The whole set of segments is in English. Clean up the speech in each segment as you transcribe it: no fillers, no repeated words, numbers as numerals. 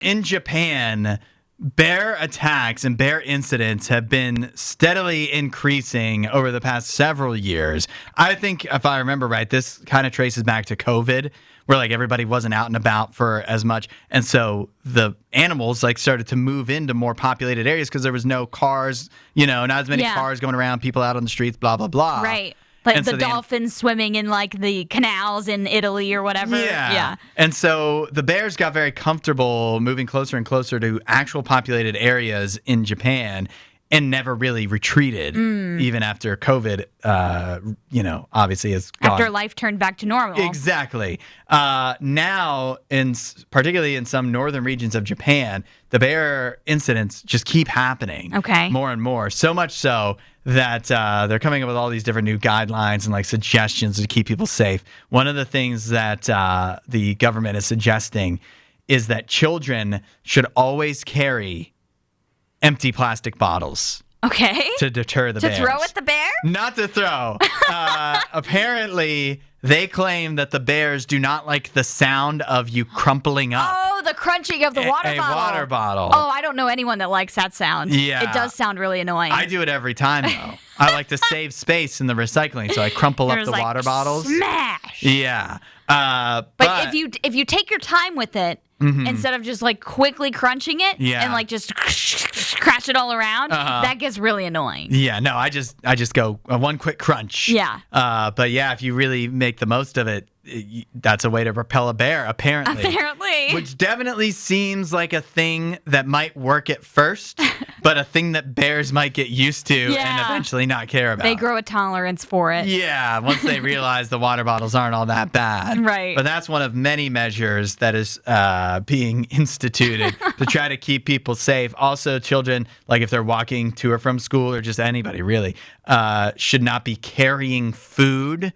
In Japan, bear attacks and bear incidents have been steadily increasing over the past several years. I think, if I remember right, this kind of traces back to COVID, where like everybody wasn't out and about for as much. And so the animals like started to move into more populated areas because there was no cars, not as many cars going around, people out on the streets, blah, blah, blah. Right. Like the dolphins swimming in like the canals in Italy or whatever. Yeah. And so the bears got very comfortable moving closer and closer to actual populated areas in Japan and never really retreated, even after COVID, obviously is gone. After life turned back to normal. Exactly. Now, particularly in some northern regions of Japan, the bear incidents just keep happening. Okay. More and more. So much so that they're coming up with all these different new guidelines and like suggestions to keep people safe. One of the things that the government is suggesting is that children should always carry empty plastic bottles. Okay. To deter the bears. To throw at the bear? Not to throw. Apparently, they claim that the bears do not like the sound of you crumpling up. Oh, the crunching of the water bottle. A water bottle. Oh, I don't know anyone that likes that sound. Yeah. It does sound really annoying. I do it every time, though. I like to save space in the recycling, so I crumple up the water bottles. Smash. Yeah. But if you take your time with it, instead of just like quickly crunching it and like just crash it all around, that gets really annoying. Yeah, no, I just go one quick crunch. Yeah. But yeah, if you really make the most of it, that's a way to repel a bear, apparently. Which definitely seems like a thing that might work at first, but a thing that bears might get used to and eventually not care about. They grow a tolerance for it. Yeah, once they realize the water bottles aren't all that bad. Right. But that's one of many measures that is being instituted to try to keep people safe. Also, children, like if they're walking to or from school or just anybody really, should not be carrying food.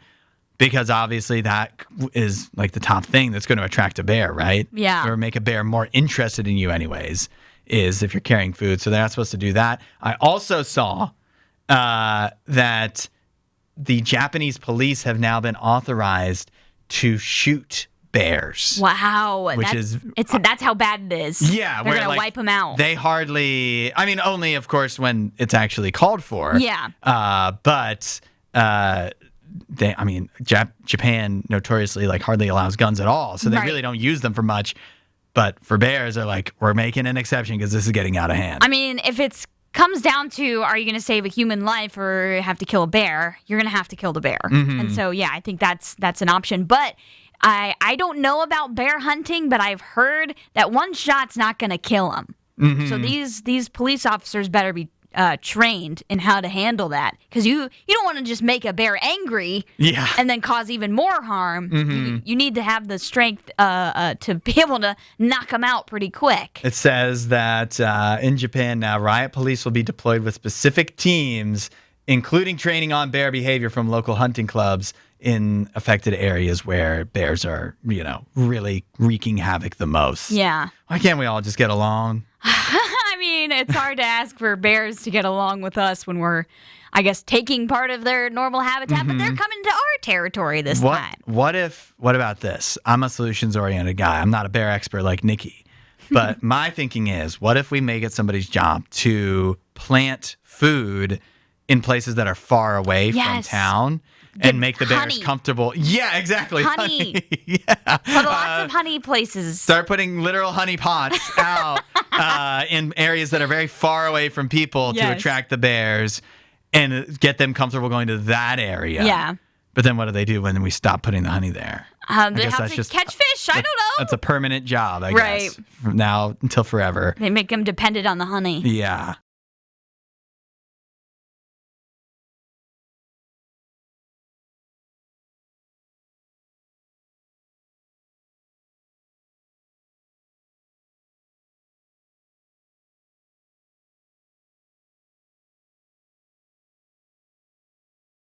Because obviously that is like the top thing that's going to attract a bear, right? Yeah. Or make a bear more interested in you anyways, is if you're carrying food. So they're not supposed to do that. I also saw that the Japanese police have now been authorized to shoot bears. Wow. That's how bad it is. Yeah. They're going to wipe them out. They hardly, only of course when it's actually called for. Yeah. But Japan notoriously like hardly allows guns at all, so they really don't use them for much. But for bears, they're like, we're making an exception because this is getting out of hand. If it comes down to, are you going to save a human life or have to kill a bear? You're going to have to kill the bear. And so, yeah, I think that's an option. But I don't know about bear hunting, but I've heard that one shot's not going to kill them. So these police officers better be trained in how to handle that, because you don't want to just make a bear angry and then cause even more harm. You need to have the strength to be able to knock them out pretty quick. It says that in Japan now, riot police will be deployed with specific teams, including training on bear behavior from local hunting clubs in affected areas where bears are, really wreaking havoc the most. Yeah. Why can't we all just get along? It's hard to ask for bears to get along with us when we're, I guess, taking part of their normal habitat, but they're coming to our territory this time. What about this? I'm a solutions-oriented guy. I'm not a bear expert like Nikki. But my thinking is, what if we make it somebody's job to plant food in places that are far away from town? And make the bears comfortable. Yeah, exactly. Honey. Yeah. Put lots of honey places. Start putting literal honey pots out in areas that are very far away from people to attract the bears and get them comfortable going to that area. Yeah. But then what do they do when we stop putting the honey there? They have to catch fish. I don't know. That's a permanent job, I guess. From now until forever. They make them dependent on the honey. Yeah.